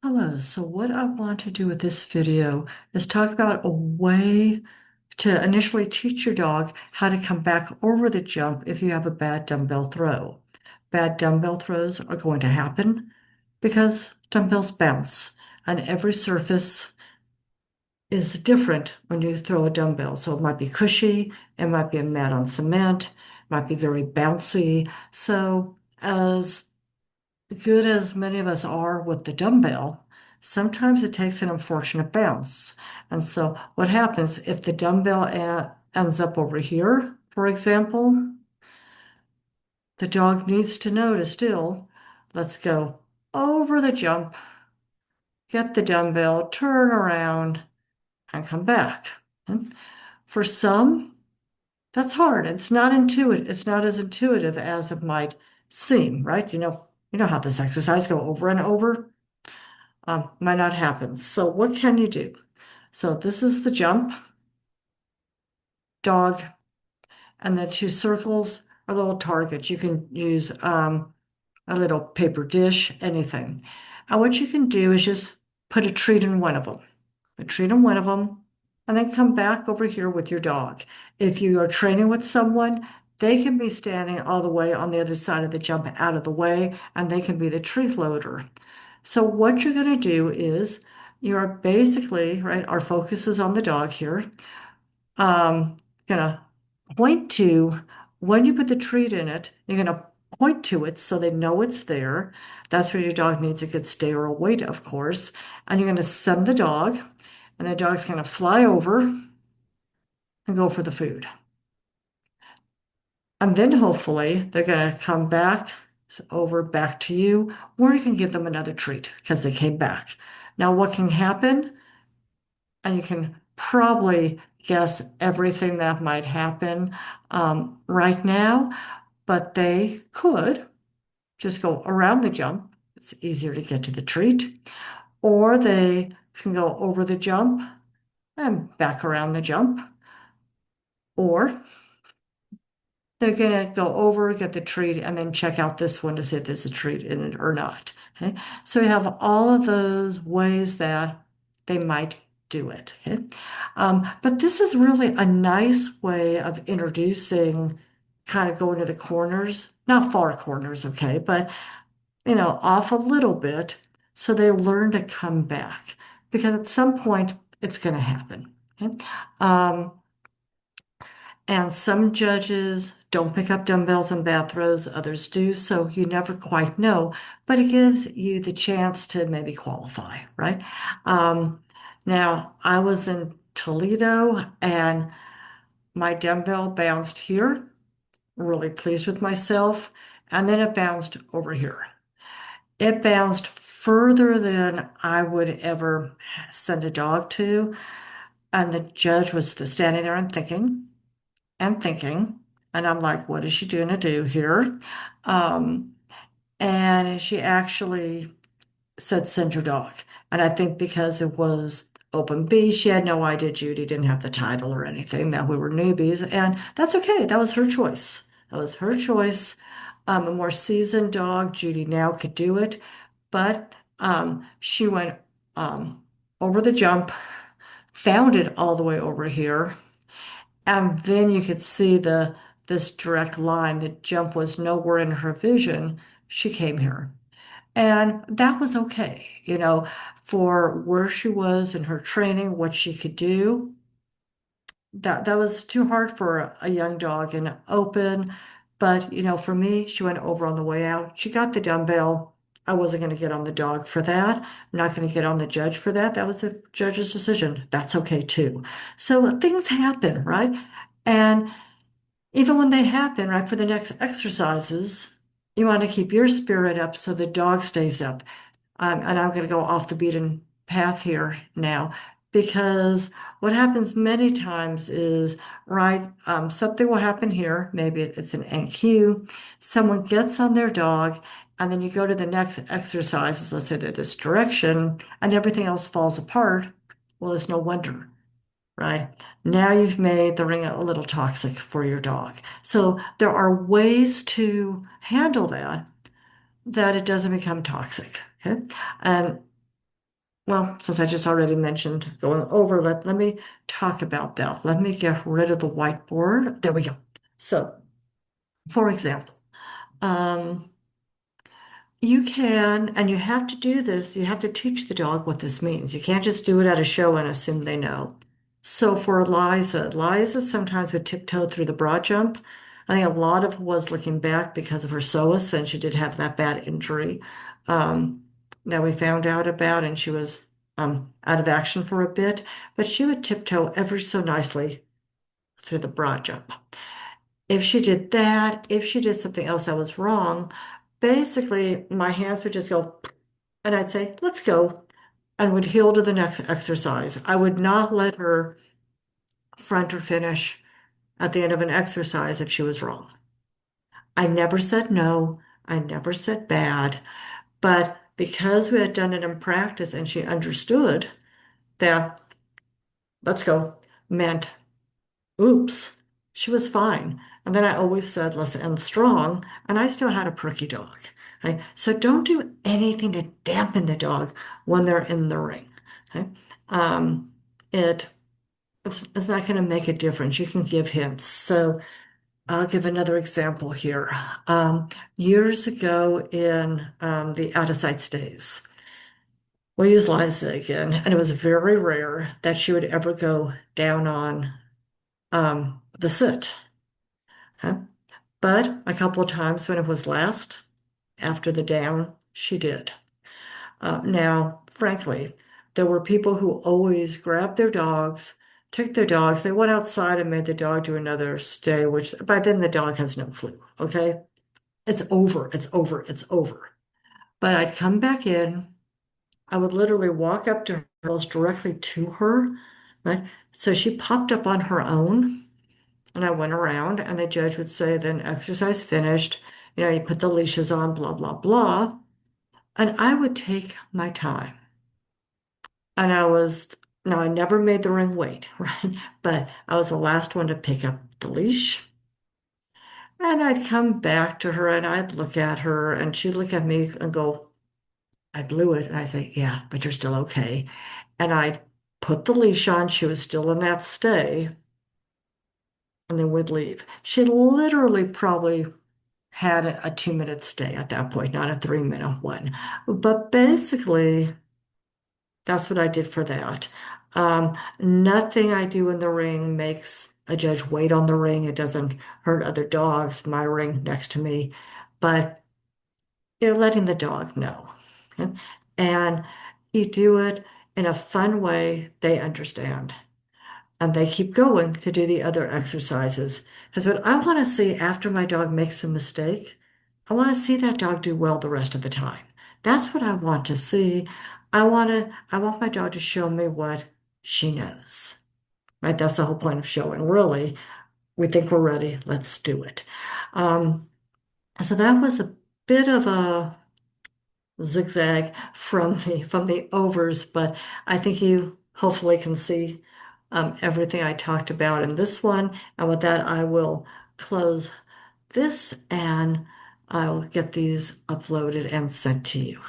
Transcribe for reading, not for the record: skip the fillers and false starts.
Hello. So what I want to do with this video is talk about a way to initially teach your dog how to come back over the jump if you have a bad dumbbell throw. Bad dumbbell throws are going to happen because dumbbells bounce and every surface is different when you throw a dumbbell. So it might be cushy, it might be a mat on cement, it might be very bouncy. So as good as many of us are with the dumbbell, sometimes it takes an unfortunate bounce. And so, what happens if the dumbbell ends up over here, for example, the dog needs to know to still, let's go over the jump, get the dumbbell, turn around, and come back. And for some, that's hard. It's not intuitive. It's not as intuitive as it might seem, right? You know how this exercise go over and over. Might not happen. So what can you do? So this is the jump, dog, and the two circles are little targets. You can use a little paper dish, anything. And what you can do is just put a treat in one of them, a treat in one of them, and then come back over here with your dog. If you are training with someone, they can be standing all the way on the other side of the jump out of the way, and they can be the treat loader. So what you're going to do is you're basically, right, our focus is on the dog here. Gonna point to when you put the treat in it, you're gonna point to it so they know it's there. That's where your dog needs a good stay or a wait, of course. And you're gonna send the dog, and the dog's gonna fly over and go for the food. And then hopefully they're gonna come back over back to you, or you can give them another treat because they came back. Now, what can happen? And you can probably guess everything that might happen right now, but they could just go around the jump. It's easier to get to the treat, or they can go over the jump and back around the jump, or they're going to go over, get the treat, and then check out this one to see if there's a treat in it or not. Okay. So we have all of those ways that they might do it. Okay. But this is really a nice way of introducing kind of going to the corners, not far corners, okay, but off a little bit so they learn to come back because at some point it's going to happen. Okay. Um, and some judges don't pick up dumbbells and bath throws, others do, so you never quite know, but it gives you the chance to maybe qualify, right? Um, Now, I was in Toledo and my dumbbell bounced here, really pleased with myself, and then it bounced over here. It bounced further than I would ever send a dog to, and the judge was standing there and thinking, and I'm like, what is she doing to do here? Um, and she actually said, send your dog. And I think because it was open B, she had no idea Judy didn't have the title or anything, that we were newbies. And that's okay. That was her choice. That was her choice. A more seasoned dog, Judy now could do it. But she went over the jump, found it all the way over here. And then you could see this direct line. The jump was nowhere in her vision. She came here. And that was okay, for where she was in her training, what she could do. That was too hard for a young dog and open. But, for me, she went over on the way out. She got the dumbbell. I wasn't going to get on the dog for that. I'm not going to get on the judge for that. That was the judge's decision. That's okay too. So things happen, right? And even when they happen, right, for the next exercises, you want to keep your spirit up so the dog stays up. And I'm going to go off the beaten path here now because what happens many times is, right, something will happen here. Maybe it's an NQ. Someone gets on their dog, and then you go to the next exercises, let's say they're this direction, and everything else falls apart. Well, it's no wonder, right? Now you've made the ring a little toxic for your dog. So there are ways to handle that it doesn't become toxic. Okay. And Well, since I just already mentioned going over, let me talk about that. Let me get rid of the whiteboard. There we go. So, for example, um, you can, and you have to do this, you have to teach the dog what this means. You can't just do it at a show and assume they know. So for Liza sometimes would tiptoe through the broad jump. I think a lot of it was looking back because of her psoas, and she did have that bad injury um, that we found out about, and she was out of action for a bit. But she would tiptoe ever so nicely through the broad jump. If she did that, if she did something else that was wrong, basically my hands would just go, and I'd say, let's go, and would heel to the next exercise. I would not let her front or finish at the end of an exercise if she was wrong. I never said no. I never said bad. But because we had done it in practice and she understood that let's go meant oops, she was fine. And then I always said, let's end strong. And I still had a pricky dog. Right? So don't do anything to dampen the dog when they're in the ring. Okay? Um, it, it's not going to make a difference. You can give hints. So I'll give another example here. Years ago in the out of sight days, we used Liza again, and it was very rare that she would ever go down on the sit. Huh? But a couple of times when it was last, after the down, she did. Now, frankly, there were people who always grabbed their dogs, took their dogs, they went outside and made the dog do another stay, which by then the dog has no clue, okay? It's over, it's over, it's over. But I'd come back in, I would literally walk up to her, almost directly to her, right? So she popped up on her own. And I went around, and the judge would say, then exercise finished. You know, you put the leashes on, blah, blah, blah. And I would take my time. And now I never made the ring wait, right? But I was the last one to pick up the leash. And I'd come back to her and I'd look at her, and she'd look at me and go, I blew it. And I say, yeah, but you're still okay. And I'd put the leash on. She was still in that stay, and then we'd leave. She literally probably had a 2 minute stay at that point, not a 3 minute one. But basically, that's what I did for that. Nothing I do in the ring makes a judge wait on the ring. It doesn't hurt other dogs, my ring next to me, but you're letting the dog know. Okay? And you do it in a fun way they understand. And they keep going to do the other exercises. Because what I want to see after my dog makes a mistake, I want to see that dog do well the rest of the time. That's what I want to see. I want my dog to show me what she knows. Right? That's the whole point of showing. Really, we think we're ready. Let's do it. Um, so that was a bit of a zigzag from the overs, but I think you hopefully can see everything I talked about in this one. And with that, I will close this and I'll get these uploaded and sent to you.